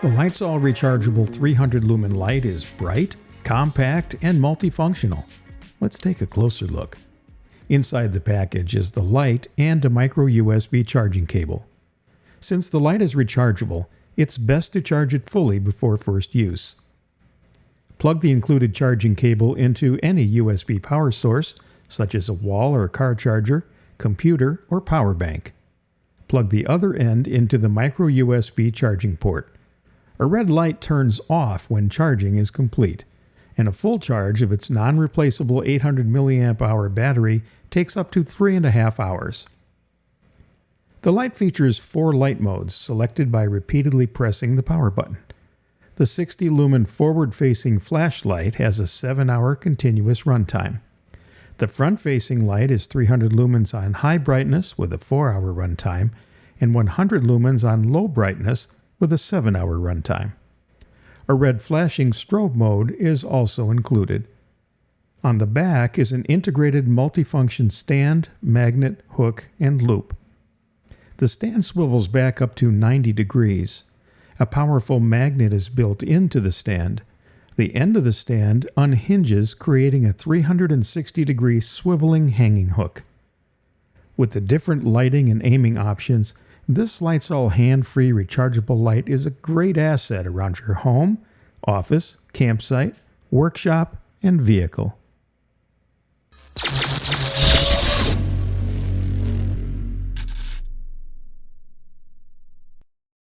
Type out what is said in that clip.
The LitezAll Rechargeable 300 lumen light is bright, compact, and multifunctional. Let's take a closer look. Inside the package is the light and a micro USB charging cable. Since the light is rechargeable, it's best to charge it fully before first use. Plug the included charging cable into any USB power source, such as a wall or car charger, computer, or power bank. Plug the other end into the micro USB charging port. A red light turns off when charging is complete, and a full charge of its non-replaceable 800 mAh battery takes up to 3.5 hours. The light features 4 light modes selected by repeatedly pressing the power button. The 60 lumen forward-facing flashlight has a 7-hour continuous runtime. The front-facing light is 300 lumens on high brightness with a 4-hour runtime, and 100 lumens on low brightness with a 7-hour runtime. A red flashing strobe mode is also included. On the back is an integrated multifunction stand, magnet, hook, and loop. The stand swivels back up to 90 degrees. A powerful magnet is built into the stand. The end of the stand unhinges, creating a 360-degree swiveling hanging hook. With the different lighting and aiming options, this LitezAll hand-free rechargeable light is a great asset around your home, office, campsite, workshop, and vehicle.